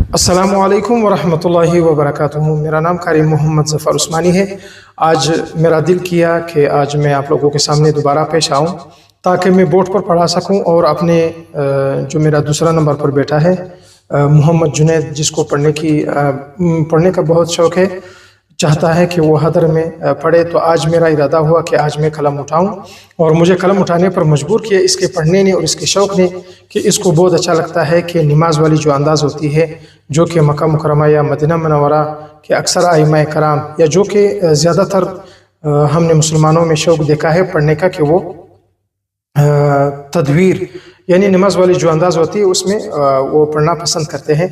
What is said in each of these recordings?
अस्सलामु अलैकुम वरहमतुल्लाहि वबरकातुहू। मेरा नाम कारी मोहम्मद ज़फ़र उस्मानी है। आज मेरा दिल किया कि आज मैं आप लोगों के सामने दोबारा पेश आऊँ ताकि मैं बोर्ड पर पढ़ा सकूँ और अपने जो मेरा दूसरा नंबर पर बैठा है मोहम्मद जुनैद, जिसको पढ़ने का बहुत शौक़ है, चाहता है कि वो हदर में पढ़े। तो आज मेरा इरादा हुआ कि आज मैं कलम उठाऊं और मुझे कलम उठाने पर मजबूर किया इसके पढ़ने ने और इसके शौक़ ने कि इसको बहुत अच्छा लगता है कि नमाज वाली जो अंदाज़ होती है, जो कि मक्का मुकरमा या मदीना मनव्वरा के अक्सर आइमा कराम या जो कि ज़्यादातर हमने मुसलमानों में शौक़ देखा है पढ़ने का कि वो तदवीर यानी नमाज वाली जो अंदाज़ होती है उसमें वो पढ़ना पसंद करते हैं,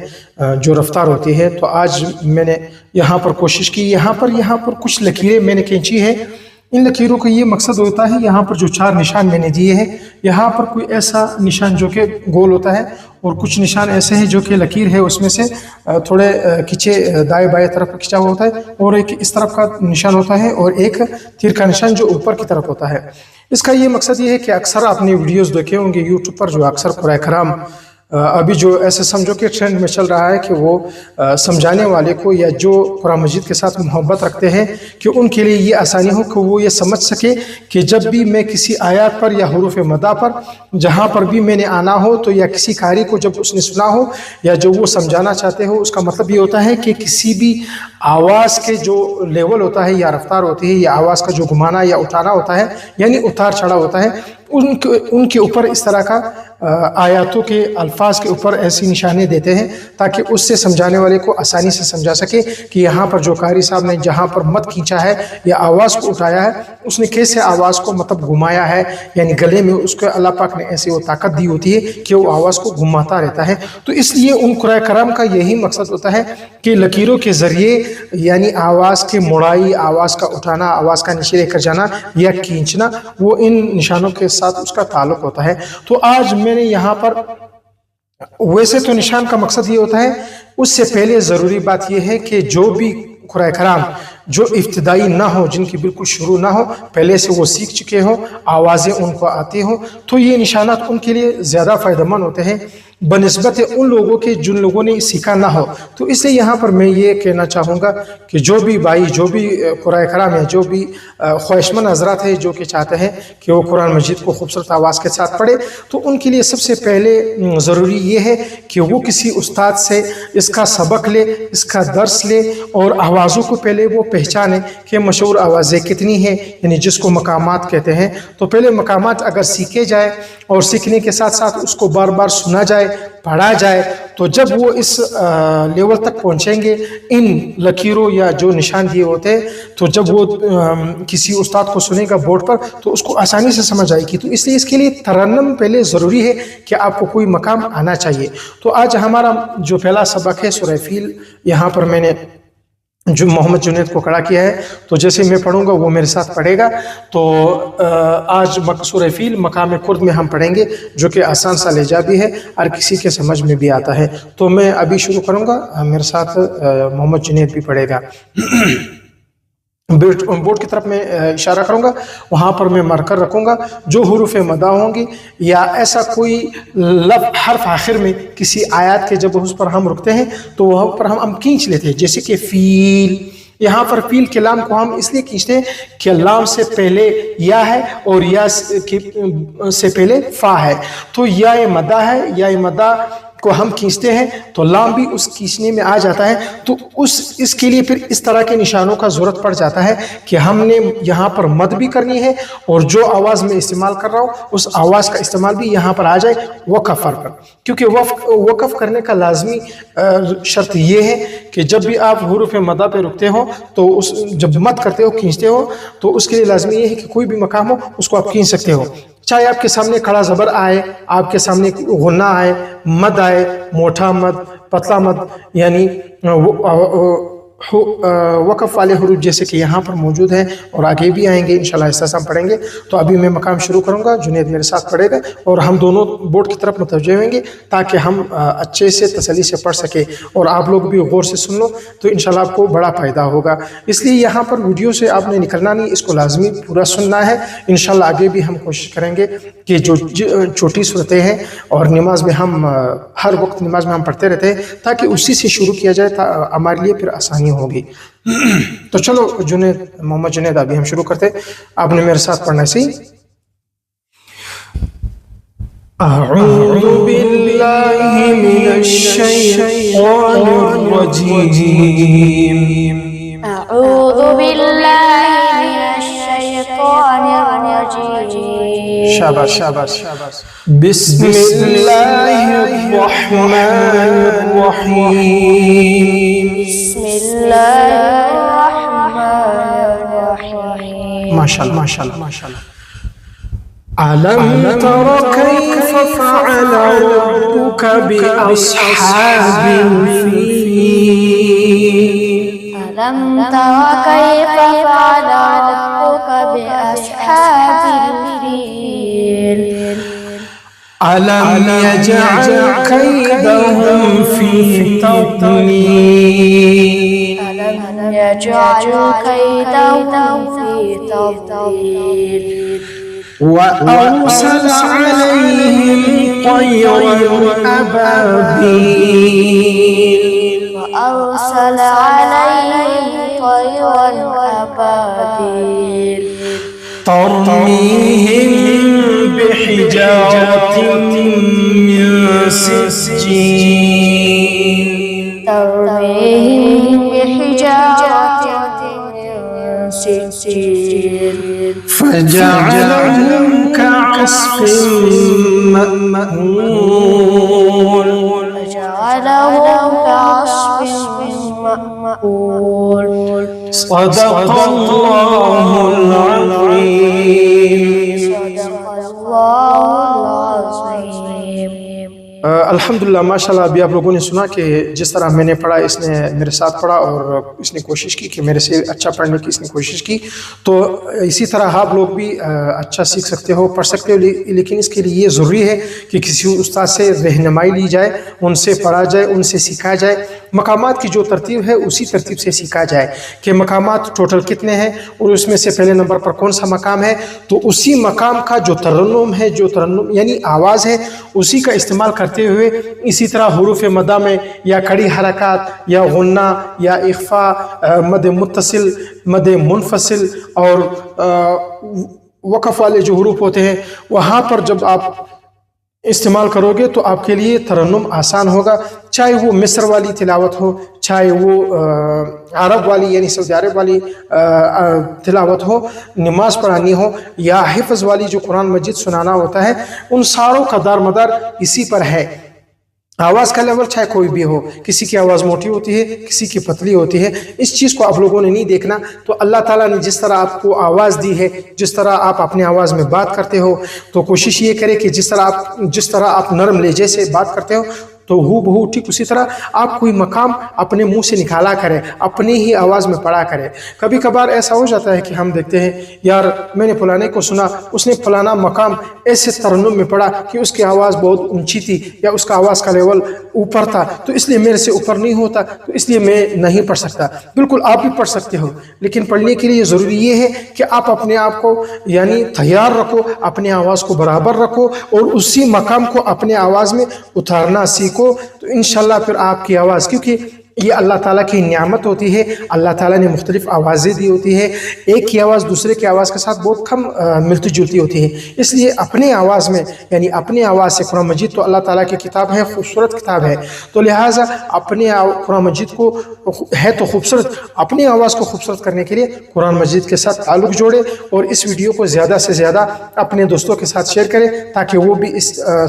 जो रफ्तार होती है। तो आज मैंने यहाँ पर कोशिश की, यहाँ पर कुछ लकीरें मैंने खींची है। इन लकीरों का ये मकसद होता है, यहाँ पर जो 4 निशान मैंने दिए हैं, यहाँ पर कोई ऐसा निशान जो कि गोल होता है और कुछ निशान ऐसे हैं जो कि लकीर है उसमें से थोड़े खींचे दाएं बाएं तरफ खिंचा हुआ होता है, और एक इस तरफ का निशान होता है और एक तीर का निशान जो ऊपर की तरफ होता है। इसका ये मकसद ये है कि अक्सर आपने वीडियोस देखे होंगे यूट्यूब पर, जो अक्सर कुरान कराम अभी जो ऐसे समझो कि ट्रेंड में चल रहा है कि वो समझाने वाले को या जो कुरान मजीद के साथ मोहब्बत रखते हैं कि उनके लिए ये आसानी हो कि वो ये समझ सके कि जब भी मैं किसी आयत पर या हुरूफ मदा पर जहाँ पर भी मैंने आना हो, तो या किसी कारी को जब उसने सुना हो या जो वो समझाना चाहते हो, उसका मतलब ये होता है कि किसी भी आवाज़ के जो लेवल होता है या रफ्तार होती है या आवाज़ का जो घुमाना या उठाना होता है यानी उतार चढ़ा होता है, उनके ऊपर इस तरह का आयातों के अल्फाज के ऊपर ऐसी निशानी देते हैं ताकि उससे समझाने वाले को आसानी से समझा सके कि यहाँ पर जो कारी साहब ने जहाँ पर मत खींचा है या आवाज़ को उठाया है, उसने कैसे आवाज़ को मतलब घुमाया है, यानी गले में उसको अल्लाह पाक ने ऐसी वो ताकत दी होती है कि वो आवाज़ को घुमाता रहता है। तो इसलिए उन कुरान कराम का यही मकसद होता है कि लकीरों के ज़रिए यानी आवाज़ की मुड़ाई, आवाज़ का उठाना, आवाज़ का नीचे लेकर जाना या खींचना, वो इन निशानों के साथ उसका ताल्लुक होता है। तो आज मैंने यहाँ पर, वैसे तो निशान का मकसद ये होता है, उससे पहले ज़रूरी बात यह है कि जो भी कुरान कराम जो इब्तिदाई ना हो, जिनकी बिल्कुल शुरू ना हो, पहले से वो सीख चुके हो, आवाज़ें उनको आती हो, तो ये निशानात उनके लिए ज़्यादा फ़ायदेमंद होते हैं बनिस्बत उन लोगों के जिन लोगों ने सीखा ना हो। तो इसलिए यहाँ पर मैं ये कहना चाहूँगा कि जो भी भाई, जो भी कुरान कराम है, जो भी ख्वाहिशमंद हज़रात है जो कि चाहते हैं कि वो कुरान मजीद को खूबसूरत आवाज़ के साथ पढ़े, तो उनके लिए सबसे पहले ज़रूरी ये है कि वो किसी उस्ताद से इसका सबक ले, इसका दर्स ले और आवाज़ों को पहले वो पहचाने कि मशहूर आवाज़ें कितनी हैं, यानी जिसको मकामात कहते हैं। तो पहले मकामात अगर सीखे जाए और सीखने के साथ साथ उसको बार बार सुना जाए, पढ़ा जाए, तो जब वो इस लेवल तक पहुंचेंगे इन लकीरों या जो निशान दिए होते हैं, तो जब वो किसी उस्ताद को सुनेगा बोर्ड पर तो उसको आसानी से समझ आएगी। तो इसलिए इसके लिए तरन्नुम पहले ज़रूरी है कि आपको कोई मकाम आना चाहिए। तो आज हमारा जो पहला सबक है सूरह फील, यहाँ पर मैंने जो मोहम्मद जुनैद को खड़ा किया है, तो जैसे मैं पढ़ूंगा वो मेरे साथ पढ़ेगा। तो आज सूरह फील मकाम कुर्द में हम पढ़ेंगे, जो कि आसान सा लहजा भी है, हर किसी के समझ में भी आता है। तो मैं अभी शुरू करूंगा, मेरे साथ मोहम्मद जुनैद भी पढ़ेगा। बोर्ड की तरफ मैं इशारा करूंगा, वहां पर मैं मार्कर रखूंगा। जो हुरूफ मदा होंगी या ऐसा कोई हर्फ आखिर में किसी आयत के जब उस पर हम रुकते हैं तो वहाँ पर हम खींच लेते हैं, जैसे कि फील। यहाँ पर फील के लाम को हम इसलिए खींचते हैं कि लाम से पहले या है और या से पहले फा है, तो या मदा है, या मदा को हम खींचते हैं तो लाम भी उस खींचने में आ जाता है। तो इसके लिए फिर इस तरह के निशानों का ज़रूरत पड़ जाता है कि हमने यहाँ पर मद भी करनी है और जो आवाज़ में इस्तेमाल कर रहा हूँ उस आवाज़ का इस्तेमाल भी यहाँ पर आ जाए वक़फ़ पर, क्योंकि वक़फ़ करने का लाजमी शर्त ये है कि जब भी आप हुरूफ मदा पे रुकते हो तो जब मद करते हो, खींचते हो, तो उसके लिए लाजमी ये है कि कोई भी मकाम हो उसको आप खींच सकते हो। चाहे आपके सामने खड़ा ज़बर आए, आपके सामने गुन्ना आए, मद आए, मोटा मद, पतला मद, यानी वक़फ़ वाले हरूफ जैसे कि यहाँ पर मौजूद हैं और आगे भी आएंगे इंशाल्लाह, इस तरह हम पढ़ेंगे। तो अभी मैं मकाम शुरू करूँगा, जुनैद मेरे साथ पढ़ेगा और हम दोनों बोर्ड की तरफ मुतवज्जे होंगे ताकि हम अच्छे से तसल्ली से पढ़ सके और आप लोग भी गौर से सुन लो तो इंशाल्लाह आपको बड़ा फ़ायदा होगा। इसलिए यहाँ पर वीडियो से आपने निकलना नहीं, इसको लाजमी पूरा सुनना है। इंशाल्लाह आगे भी हम कोशिश करेंगे कि जो छोटी सूरतें हैं और नमाज में हम हर वक्त नमाज में हम पढ़ते रहते हैं ताकि उसी से शुरू किया जाए, हमारे लिए फिर आसानी होगी। तो चलो जुनैद, मोहम्मद जुनैद, अभी हम शुरू करते। आपने मेरे साथ पढ़ना सी। अऊज़ु बिल्लाहि मिनश शैतानिर रजीम। अऊज़ु बिल्लाहि मिनश शैतानिर रजीम। शाबाश शाबाश शाबाश। बिस्मिल्लाहिर रहमानिर रहीम। बिस्मिल्लाहिर रहमानिर रहीम। माशाअल्लाह माशाअल्लाह माशाअल्लाह। अलम तर कैफ फअल रब्बुक बिअस्हाबिल फील। अलम तर कैफ फअल रब्बुक बिअस्हाबिल फील। अलम यजअल कैदहुम फी तदलील। अलम यजअल कैदहुम फी तदलील। وأرسل عليهم طيرا أبابيل. وأرسل عليهم طيرا أبابيل. ترميهم بحجارة من سجيل. ترميهم بحجارة من سجيل. فجعلهم كعصف مأكول. فجعلهم كعصف مأكول. صدق الله العظيم. صدق الله العظيم. अल्हम्दुलिल्लाह माशाल्लाह। अभी आप लोगों ने सुना कि जिस तरह मैंने पढ़ा इसने मेरे साथ पढ़ा और इसने कोशिश की कि मेरे से अच्छा पढ़ने की इसने कोशिश की। तो इसी तरह आप लोग भी अच्छा सीख सकते हो, पढ़ सकते हो, लेकिन इसके लिए ये ज़रूरी है कि किसी उस्ताद से रहनुमाई ली जाए, उनसे पढ़ा जाए, उनसे सीखा जाए। मकामात की जो तरतीब है उसी तरतीब से सीखा जाए कि मकामात टोटल कितने हैं और उसमें से पहले नंबर पर कौन सा मकाम है, तो उसी मकाम का जो तरन्नुम है, जो तरन्नुम यानी आवाज़ है, उसी का इस्तेमाल करते हुए इसी तरह हुरूफ मदा में या कड़ी हरकत या गुन्ना या इख्फा, मद मुत्तसिल, मद मुनफसिल और वक़फ़ वाले जो हुरूफ होते हैं वहाँ पर जब आप इस्तेमाल करोगे तो आपके लिए तरन्नुम आसान होगा। चाहे वो मिस्र वाली तिलावत हो, चाहे वो अरब वाली यानी सऊदी अरब वाली तिलावत हो, नमाज पढ़ानी हो, या हिफ्ज़ वाली जो कुरान मजीद सुनाना होता है, उन सारों का दारमदार इसी पर है। आवाज़ का लेवल चाहे कोई भी हो, किसी की आवाज़ मोटी होती है, किसी की पतली होती है, इस चीज़ को आप लोगों ने नहीं देखना। तो अल्लाह ताला ने जिस तरह आपको आवाज़ दी है, जिस तरह आप अपनी आवाज़ में बात करते हो, तो कोशिश ये करें कि जिस तरह आप नरम लहजे से बात करते हो तो हू बहू ठीक उसी तरह आप कोई मकाम अपने मुंह से निकाला करें, अपनी ही आवाज़ में पढ़ा करें। कभी कभार ऐसा हो जाता है कि हम देखते हैं यार मैंने फलाने को सुना, उसने फलाना मकाम ऐसे तरन्नुम में पढ़ा कि उसकी आवाज़ बहुत ऊंची थी या उसका आवाज़ का लेवल ऊपर था, तो इसलिए मेरे से ऊपर नहीं होता, तो इसलिए मैं नहीं पढ़ सकता। बिल्कुल आप भी पढ़ सकते हो, लेकिन पढ़ने के लिए ज़रूरी ये है कि आप अपने आप को यानी तैयार रखो, अपनी आवाज़ को बराबर रखो और उसी मकाम को अपने आवाज़ में उतारना सीखो। तो इंशाल्लाह फिर आपकी आवाज़, क्योंकि ये अल्लाह ताला की नियामत होती है, अल्लाह ताला ने मुख्तलिफ आवाज़ें दी होती है, एक की आवाज़ दूसरे की आवाज़ के साथ बहुत कम मिलती जुलती होती है। इसलिए अपने आवाज़ में यानी अपनी आवाज़ से कुरान मजीद तो अल्लाह ताला की किताब है, खूबसूरत किताब है, तो लिहाजा अपने कुरान मजीद को है तो खूबसूरत, अपनी आवाज़ को खूबसूरत करने के लिए कुरान मजीद के साथ ताल्लुक़ जोड़े और इस वीडियो को ज़्यादा से ज़्यादा अपने दोस्तों के साथ शेयर करें ताकि वो भी इस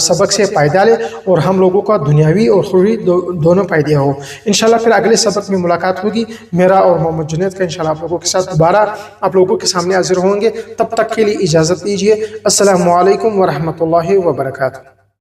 सबक से फ़ायदा ले और हम लोगों का दुनियावी और उखरवी दोनों फ़ायदे हो। इंशाल्लाह फिर अगले सबक में मुलाकात होगी मेरा और मोहम्मद जुनैद का। इंशाल्लाह आप लोगों के साथ दोबारा आप लोगों के सामने हाजिर होंगे। तब तक के लिए इजाज़त दीजिए। अस्सलामु अलैकुम व रहमतुल्लाहि व बरकातुहू।